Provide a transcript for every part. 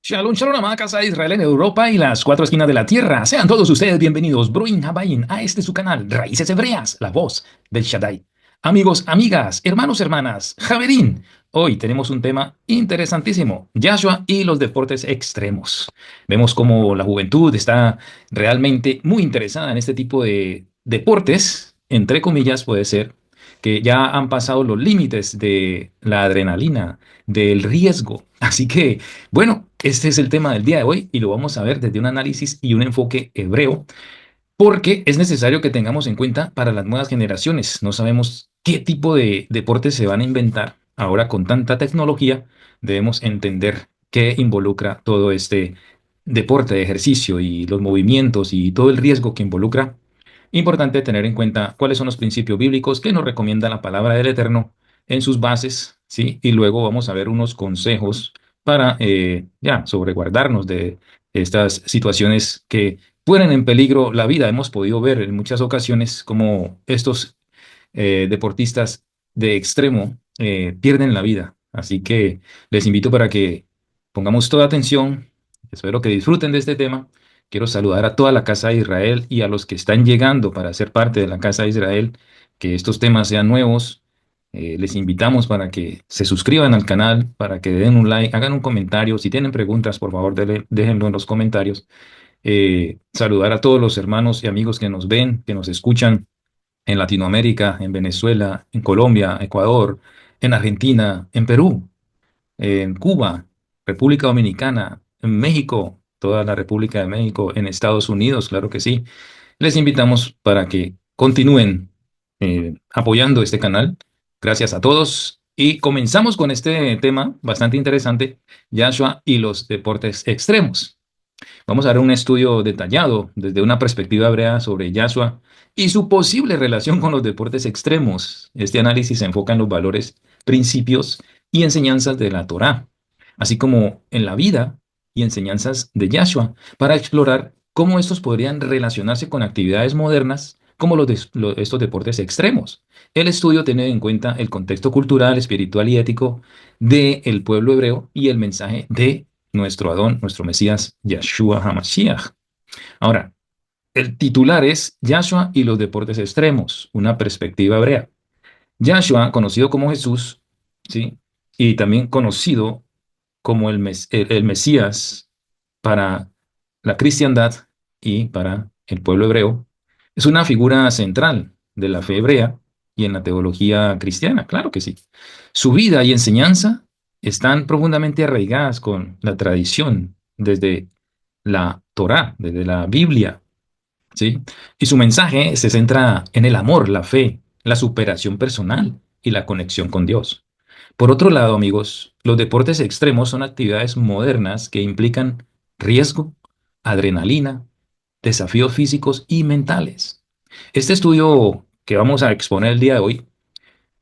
Shalom, shalom, amada casa de Israel en Europa y las cuatro esquinas de la tierra. Sean todos ustedes bienvenidos, Bruin Habayin, a este su canal, Raíces Hebreas, la voz del Shaddai. Amigos, amigas, hermanos, hermanas, Javerín, hoy tenemos un tema interesantísimo, Yahshua y los deportes extremos. Vemos cómo la juventud está realmente muy interesada en este tipo de deportes, entre comillas puede ser, que ya han pasado los límites de la adrenalina, del riesgo. Así que bueno, este es el tema del día de hoy y lo vamos a ver desde un análisis y un enfoque hebreo, porque es necesario que tengamos en cuenta para las nuevas generaciones. No sabemos qué tipo de deportes se van a inventar ahora con tanta tecnología. Debemos entender qué involucra todo este deporte de ejercicio y los movimientos y todo el riesgo que involucra. Importante tener en cuenta cuáles son los principios bíblicos que nos recomienda la palabra del Eterno en sus bases, ¿sí? Y luego vamos a ver unos consejos para ya sobreguardarnos de estas situaciones que ponen en peligro la vida. Hemos podido ver en muchas ocasiones cómo estos deportistas de extremo pierden la vida. Así que les invito para que pongamos toda atención. Espero que disfruten de este tema. Quiero saludar a toda la casa de Israel y a los que están llegando para ser parte de la casa de Israel, que estos temas sean nuevos. Les invitamos para que se suscriban al canal, para que den un like, hagan un comentario. Si tienen preguntas, por favor, déjenlo en los comentarios. Saludar a todos los hermanos y amigos que nos ven, que nos escuchan en Latinoamérica, en Venezuela, en Colombia, Ecuador, en Argentina, en Perú, en Cuba, República Dominicana, en México, toda la República de México, en Estados Unidos, claro que sí. Les invitamos para que continúen apoyando este canal. Gracias a todos. Y comenzamos con este tema bastante interesante, Yahshua y los deportes extremos. Vamos a dar un estudio detallado desde una perspectiva hebrea sobre Yahshua y su posible relación con los deportes extremos. Este análisis se enfoca en los valores, principios y enseñanzas de la Torá, así como en la vida y enseñanzas de Yahshua, para explorar cómo estos podrían relacionarse con actividades modernas como estos deportes extremos. El estudio tiene en cuenta el contexto cultural, espiritual y ético del pueblo hebreo y el mensaje de nuestro Adón, nuestro Mesías, Yahshua HaMashiach. Ahora, el titular es Yahshua y los deportes extremos, una perspectiva hebrea. Yahshua, conocido como Jesús, ¿sí? Y también conocido como el Mesías para la cristiandad y para el pueblo hebreo, es una figura central de la fe hebrea y en la teología cristiana, claro que sí. Su vida y enseñanza están profundamente arraigadas con la tradición desde la Torá, desde la Biblia, ¿sí? Y su mensaje se centra en el amor, la fe, la superación personal y la conexión con Dios. Por otro lado, amigos, los deportes extremos son actividades modernas que implican riesgo, adrenalina, desafíos físicos y mentales. Este estudio que vamos a exponer el día de hoy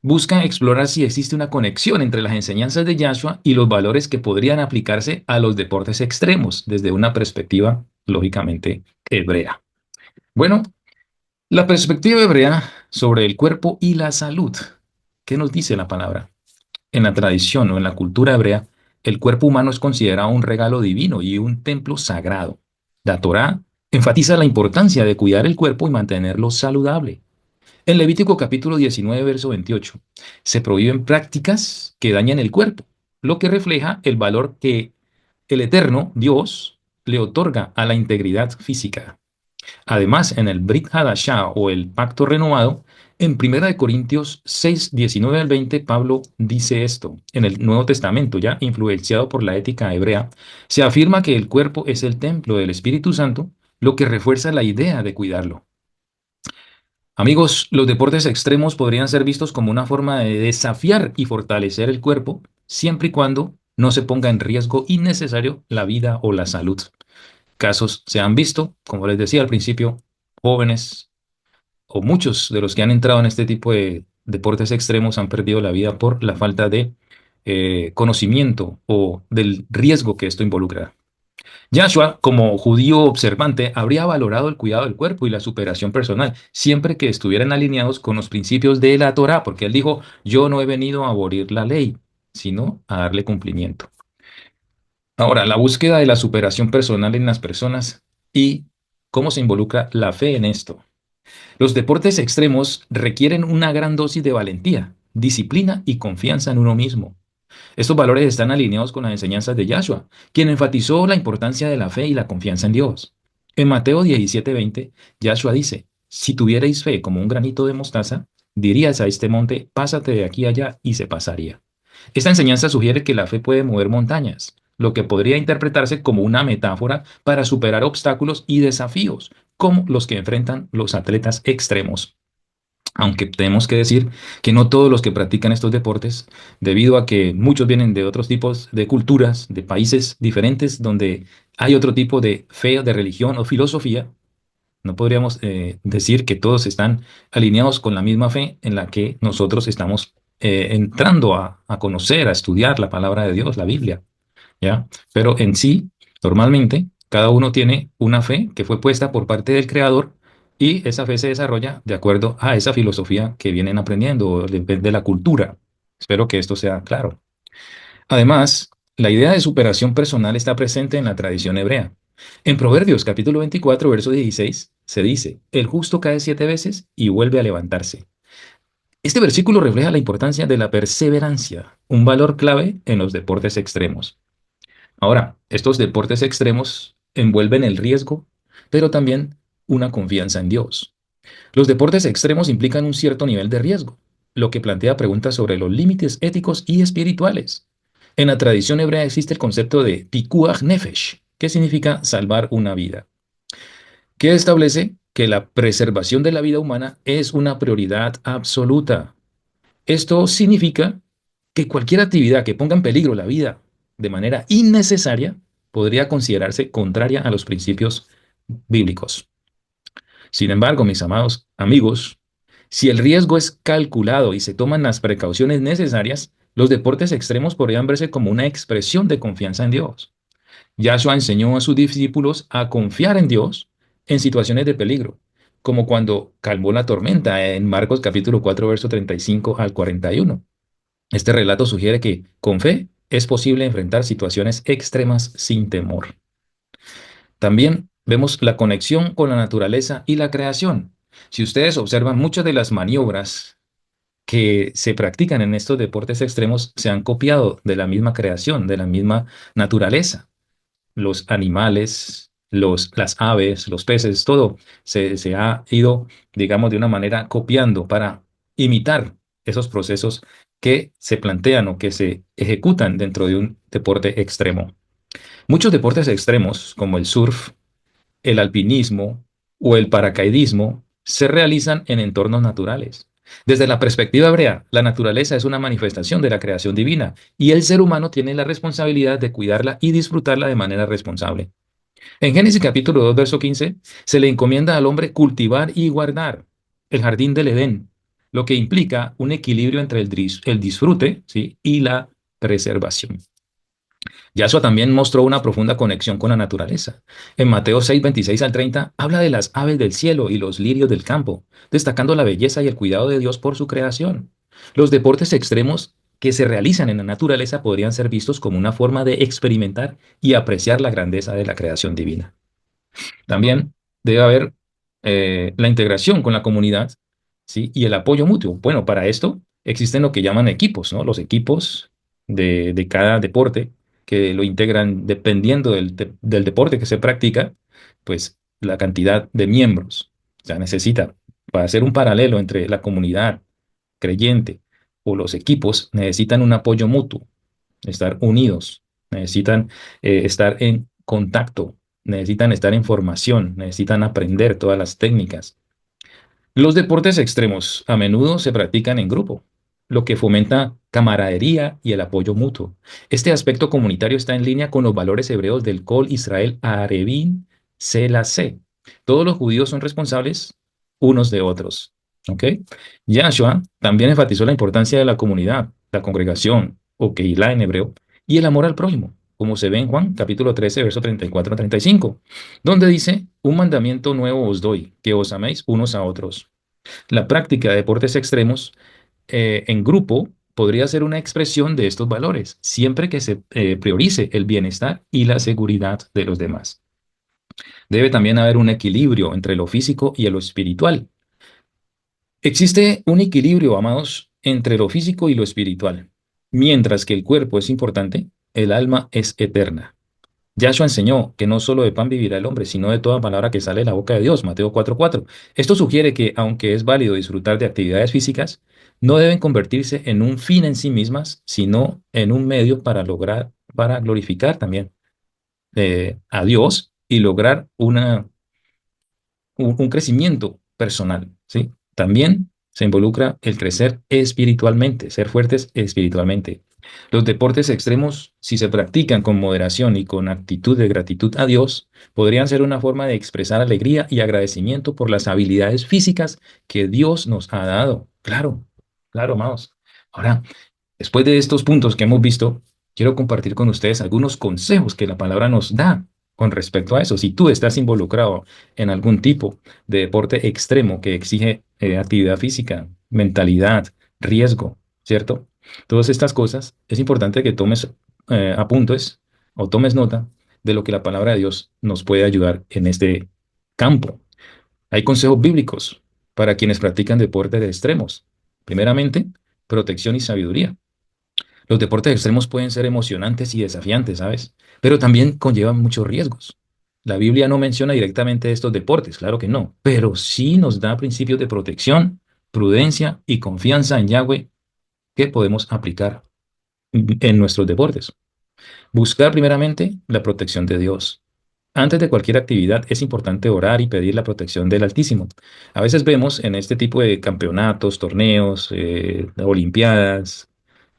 busca explorar si existe una conexión entre las enseñanzas de Yahshua y los valores que podrían aplicarse a los deportes extremos desde una perspectiva, lógicamente, hebrea. Bueno, la perspectiva hebrea sobre el cuerpo y la salud. ¿Qué nos dice la palabra? En la tradición o en la cultura hebrea, el cuerpo humano es considerado un regalo divino y un templo sagrado. La Torá enfatiza la importancia de cuidar el cuerpo y mantenerlo saludable. En Levítico capítulo 19, verso 28, se prohíben prácticas que dañan el cuerpo, lo que refleja el valor que el Eterno, Dios, le otorga a la integridad física. Además, en el Brit Hadashah o el Pacto Renovado, en 1 Corintios 6, 19 al 20, Pablo dice esto. En el Nuevo Testamento, ya influenciado por la ética hebrea, se afirma que el cuerpo es el templo del Espíritu Santo, lo que refuerza la idea de cuidarlo. Amigos, los deportes extremos podrían ser vistos como una forma de desafiar y fortalecer el cuerpo, siempre y cuando no se ponga en riesgo innecesario la vida o la salud. Casos se han visto, como les decía al principio, jóvenes o muchos de los que han entrado en este tipo de deportes extremos han perdido la vida por la falta de conocimiento o del riesgo que esto involucra. Yahshua, como judío observante, habría valorado el cuidado del cuerpo y la superación personal, siempre que estuvieran alineados con los principios de la Torá, porque él dijo, yo no he venido a abolir la ley, sino a darle cumplimiento. Ahora, la búsqueda de la superación personal en las personas y cómo se involucra la fe en esto. Los deportes extremos requieren una gran dosis de valentía, disciplina y confianza en uno mismo. Estos valores están alineados con las enseñanzas de Yahshua, quien enfatizó la importancia de la fe y la confianza en Dios. En Mateo 17:20, Yahshua dice, si tuvierais fe como un granito de mostaza, dirías a este monte, pásate de aquí a allá y se pasaría. Esta enseñanza sugiere que la fe puede mover montañas, lo que podría interpretarse como una metáfora para superar obstáculos y desafíos, como los que enfrentan los atletas extremos. Aunque tenemos que decir que no todos los que practican estos deportes, debido a que muchos vienen de otros tipos de culturas, de países diferentes, donde hay otro tipo de fe, de religión o filosofía, no podríamos decir que todos están alineados con la misma fe en la que nosotros estamos entrando a conocer, a estudiar la palabra de Dios, la Biblia. ¿Ya? Pero en sí, normalmente, cada uno tiene una fe que fue puesta por parte del Creador y esa fe se desarrolla de acuerdo a esa filosofía que vienen aprendiendo o de la cultura. Espero que esto sea claro. Además, la idea de superación personal está presente en la tradición hebrea. En Proverbios capítulo 24, verso 16, se dice, el justo cae 7 veces y vuelve a levantarse. Este versículo refleja la importancia de la perseverancia, un valor clave en los deportes extremos. Ahora, estos deportes extremos envuelven el riesgo, pero también una confianza en Dios. Los deportes extremos implican un cierto nivel de riesgo, lo que plantea preguntas sobre los límites éticos y espirituales. En la tradición hebrea existe el concepto de pikuach nefesh, que significa salvar una vida, que establece que la preservación de la vida humana es una prioridad absoluta. Esto significa que cualquier actividad que ponga en peligro la vida de manera innecesaria podría considerarse contraria a los principios bíblicos. Sin embargo, mis amados amigos, si el riesgo es calculado y se toman las precauciones necesarias, los deportes extremos podrían verse como una expresión de confianza en Dios. Yahshua enseñó a sus discípulos a confiar en Dios en situaciones de peligro, como cuando calmó la tormenta en Marcos capítulo 4, verso 35 al 41. Este relato sugiere que, con fe, es posible enfrentar situaciones extremas sin temor. También vemos la conexión con la naturaleza y la creación. Si ustedes observan, muchas de las maniobras que se practican en estos deportes extremos se han copiado de la misma creación, de la misma naturaleza. Los animales, las aves, los peces, todo se ha ido, digamos, de una manera copiando para imitar esos procesos que se plantean o que se ejecutan dentro de un deporte extremo. Muchos deportes extremos, como el surf, el alpinismo o el paracaidismo, se realizan en entornos naturales. Desde la perspectiva hebrea, la naturaleza es una manifestación de la creación divina y el ser humano tiene la responsabilidad de cuidarla y disfrutarla de manera responsable. En Génesis capítulo 2, verso 15, se le encomienda al hombre cultivar y guardar el jardín del Edén, lo que implica un equilibrio entre el disfrute, ¿sí?, y la preservación. Yahshua también mostró una profunda conexión con la naturaleza. En Mateo 6, 26 al 30, habla de las aves del cielo y los lirios del campo, destacando la belleza y el cuidado de Dios por su creación. Los deportes extremos que se realizan en la naturaleza podrían ser vistos como una forma de experimentar y apreciar la grandeza de la creación divina. También debe haber la integración con la comunidad, ¿sí?, y el apoyo mutuo. Bueno, para esto existen lo que llaman equipos, ¿no? Los equipos de cada deporte que lo integran dependiendo del deporte que se practica, pues la cantidad de miembros. O sea, necesita, para hacer un paralelo entre la comunidad creyente o los equipos, necesitan un apoyo mutuo, estar unidos, necesitan estar en contacto, necesitan estar en formación, necesitan aprender todas las técnicas. Los deportes extremos a menudo se practican en grupo, lo que fomenta camaradería y el apoyo mutuo. Este aspecto comunitario está en línea con los valores hebreos del Kol Israel Arevin Selassie. Todos los judíos son responsables unos de otros. ¿Ok? Yahshua también enfatizó la importancia de la comunidad, la congregación, o Keilah en hebreo, y el amor al prójimo, como se ve en Juan capítulo 13, verso 34 a 35, donde dice, un mandamiento nuevo os doy, que os améis unos a otros. La práctica de deportes extremos en grupo podría ser una expresión de estos valores, siempre que se priorice el bienestar y la seguridad de los demás. Debe también haber un equilibrio entre lo físico y lo espiritual. Existe un equilibrio, amados, entre lo físico y lo espiritual. Mientras que el cuerpo es importante, el alma es eterna. Yahshua enseñó que no solo de pan vivirá el hombre, sino de toda palabra que sale de la boca de Dios, Mateo 4:4. Esto sugiere que, aunque es válido disfrutar de actividades físicas, no deben convertirse en un fin en sí mismas, sino en un medio para lograr, para glorificar también a Dios y lograr un crecimiento personal, ¿sí? También se involucra el crecer espiritualmente, ser fuertes espiritualmente. Los deportes extremos, si se practican con moderación y con actitud de gratitud a Dios, podrían ser una forma de expresar alegría y agradecimiento por las habilidades físicas que Dios nos ha dado. Claro, claro, amados. Ahora, después de estos puntos que hemos visto, quiero compartir con ustedes algunos consejos que la palabra nos da con respecto a eso. Si tú estás involucrado en algún tipo de deporte extremo que exige actividad física, mentalidad, riesgo, ¿cierto? Todas estas cosas, es importante que tomes apuntes o tomes nota de lo que la palabra de Dios nos puede ayudar en este campo. Hay consejos bíblicos para quienes practican deportes de extremos. Primeramente, protección y sabiduría. Los deportes extremos pueden ser emocionantes y desafiantes, ¿sabes? Pero también conllevan muchos riesgos. La Biblia no menciona directamente estos deportes, claro que no, pero sí nos da principios de protección, prudencia y confianza en Yahweh que podemos aplicar en nuestros deportes. Buscar primeramente la protección de Dios. Antes de cualquier actividad es importante orar y pedir la protección del Altísimo. A veces vemos en este tipo de campeonatos, torneos, olimpiadas,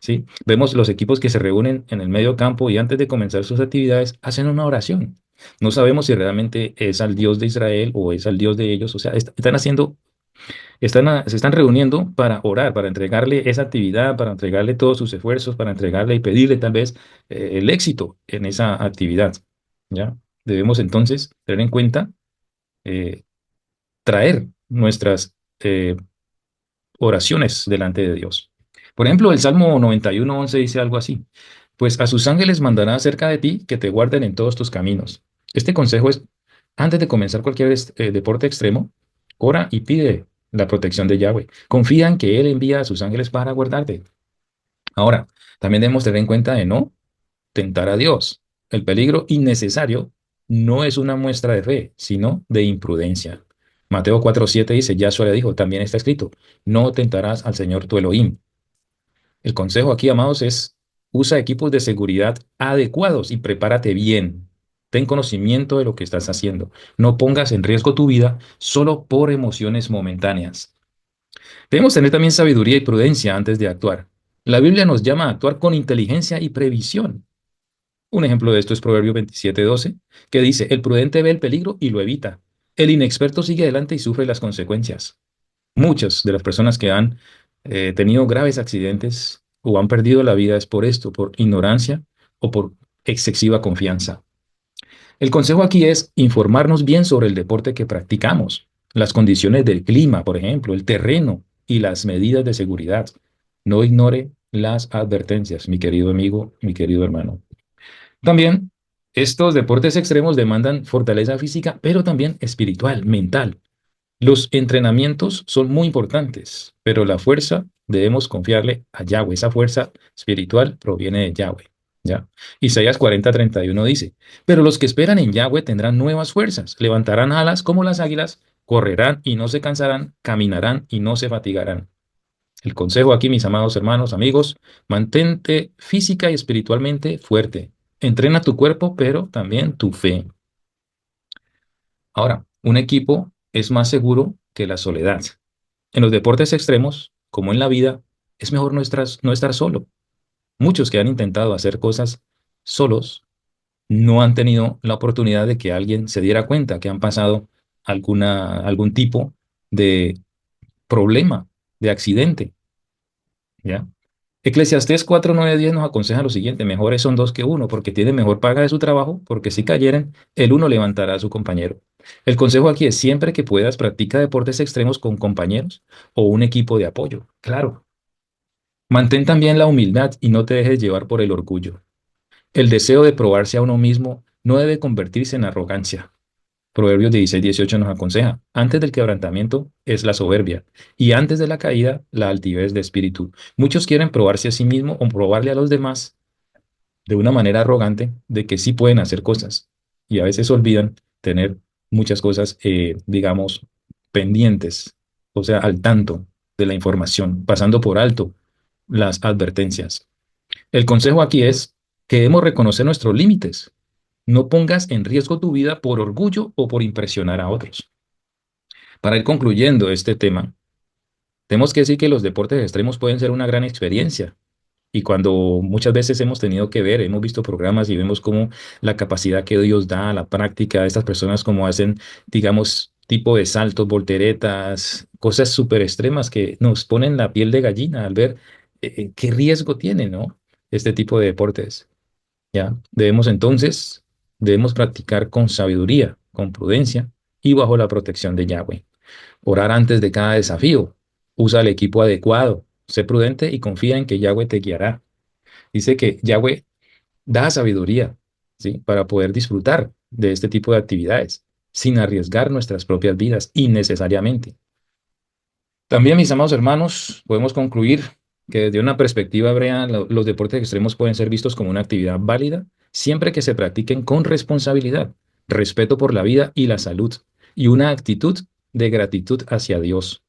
¿sí? Vemos los equipos que se reúnen en el medio campo y antes de comenzar sus actividades hacen una oración. No sabemos si realmente es al Dios de Israel o es al Dios de ellos. O sea, están haciendo, se están reuniendo para orar, para entregarle esa actividad, para entregarle todos sus esfuerzos, para entregarle y pedirle tal vez el éxito en esa actividad. ¿Ya? Debemos entonces tener en cuenta eh, traer nuestras oraciones delante de Dios. Por ejemplo, el Salmo 91:11 dice algo así: pues a sus ángeles mandará cerca de ti que te guarden en todos tus caminos. Este consejo es, antes de comenzar cualquier deporte extremo, ora y pide la protección de Yahweh. Confía en que Él envía a sus ángeles para guardarte. Ahora, también debemos tener en cuenta de no tentar a Dios. El peligro innecesario no es una muestra de fe, sino de imprudencia. Mateo 4:7 dice, Yahshua le dijo, también está escrito, no tentarás al Señor tu Elohim. El consejo aquí, amados, es usa equipos de seguridad adecuados y prepárate bien. Ten conocimiento de lo que estás haciendo. No pongas en riesgo tu vida solo por emociones momentáneas. Debemos tener también sabiduría y prudencia antes de actuar. La Biblia nos llama a actuar con inteligencia y previsión. Un ejemplo de esto es Proverbio 27:12, que dice, el prudente ve el peligro y lo evita. El inexperto sigue adelante y sufre las consecuencias. Muchas de las personas que han tenido graves accidentes o han perdido la vida es por esto, por ignorancia o por excesiva confianza. El consejo aquí es informarnos bien sobre el deporte que practicamos, las condiciones del clima, por ejemplo, el terreno y las medidas de seguridad. No ignore las advertencias, mi querido amigo, mi querido hermano. También, estos deportes extremos demandan fortaleza física, pero también espiritual, mental. Los entrenamientos son muy importantes, pero la fuerza debemos confiarle a Yahweh. Esa fuerza espiritual proviene de Yahweh. ¿Ya? Isaías 40:31 dice, pero los que esperan en Yahweh tendrán nuevas fuerzas, levantarán alas como las águilas, correrán y no se cansarán, caminarán y no se fatigarán. El consejo aquí, mis amados hermanos, amigos, mantente física y espiritualmente fuerte. Entrena tu cuerpo, pero también tu fe. Ahora, un equipo es más seguro que la soledad. En los deportes extremos, como en la vida, es mejor no estar solo. Muchos que han intentado hacer cosas solos no han tenido la oportunidad de que alguien se diera cuenta que han pasado algún tipo de problema, de accidente, ¿ya? Eclesiastés 4:9-10 nos aconseja lo siguiente: mejores son dos que uno, porque tienen mejor paga de su trabajo, porque si cayeren, el uno levantará a su compañero. El consejo aquí es siempre que puedas, practica deportes extremos con compañeros o un equipo de apoyo. Claro, Mantén también la humildad y no te dejes llevar por el orgullo. El deseo de probarse a uno mismo no debe convertirse en arrogancia. Proverbios 16:18 nos aconseja, antes del quebrantamiento es la soberbia y antes de la caída la altivez de espíritu. Muchos quieren probarse a sí mismos o probarle a los demás de una manera arrogante de que sí pueden hacer cosas y a veces olvidan tener muchas cosas, digamos, pendientes, o sea, al tanto de la información, pasando por alto las advertencias. El consejo aquí es que debemos reconocer nuestros límites. No pongas en riesgo tu vida por orgullo o por impresionar a otros. Para ir concluyendo este tema, tenemos que decir que los deportes extremos pueden ser una gran experiencia. Y cuando muchas veces hemos tenido que ver, hemos visto programas y vemos cómo la capacidad que Dios da a la práctica de estas personas, como hacen, digamos, tipo de saltos, volteretas, cosas súper extremas que nos ponen la piel de gallina al ver qué riesgo tiene, ¿no? Este tipo de deportes. ¿Ya? Debemos practicar con sabiduría, con prudencia y bajo la protección de Yahweh. Orar antes de cada desafío. Usa el equipo adecuado. Sé prudente y confía en que Yahweh te guiará. Dice que Yahweh da sabiduría, ¿sí? Para poder disfrutar de este tipo de actividades sin arriesgar nuestras propias vidas innecesariamente. También, mis amados hermanos, podemos concluir que desde una perspectiva hebrea, los deportes extremos pueden ser vistos como una actividad válida siempre que se practiquen con responsabilidad, respeto por la vida y la salud y una actitud de gratitud hacia Dios.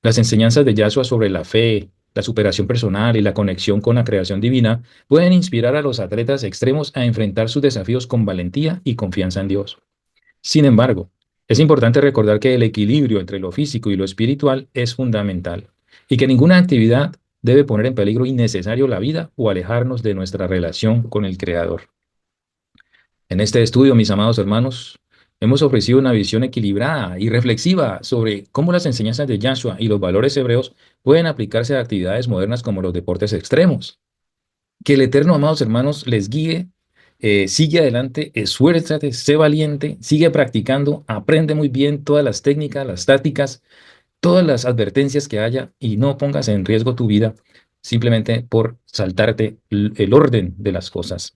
Las enseñanzas de Yahshua sobre la fe, la superación personal y la conexión con la creación divina pueden inspirar a los atletas extremos a enfrentar sus desafíos con valentía y confianza en Dios. Sin embargo, es importante recordar que el equilibrio entre lo físico y lo espiritual es fundamental y que ninguna actividad debe poner en peligro innecesario la vida o alejarnos de nuestra relación con el Creador. En este estudio, mis amados hermanos, hemos ofrecido una visión equilibrada y reflexiva sobre cómo las enseñanzas de Yahshua y los valores hebreos pueden aplicarse a actividades modernas como los deportes extremos. Que el Eterno, amados hermanos, les guíe, sigue adelante, esfuérzate, sé valiente, sigue practicando, aprende muy bien todas las técnicas, las tácticas, todas las advertencias que haya y no pongas en riesgo tu vida simplemente por saltarte el orden de las cosas.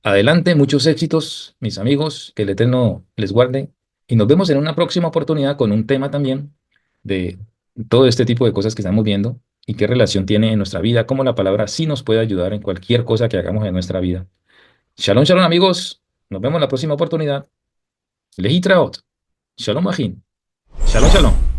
Adelante, muchos éxitos, mis amigos, que el Eterno les guarde y nos vemos en una próxima oportunidad con un tema también de todo este tipo de cosas que estamos viendo y qué relación tiene en nuestra vida, cómo la palabra sí nos puede ayudar en cualquier cosa que hagamos en nuestra vida. Shalom, shalom, amigos. Nos vemos en la próxima oportunidad. Lehi traot. Shalom, Majin. Shalom, shalom.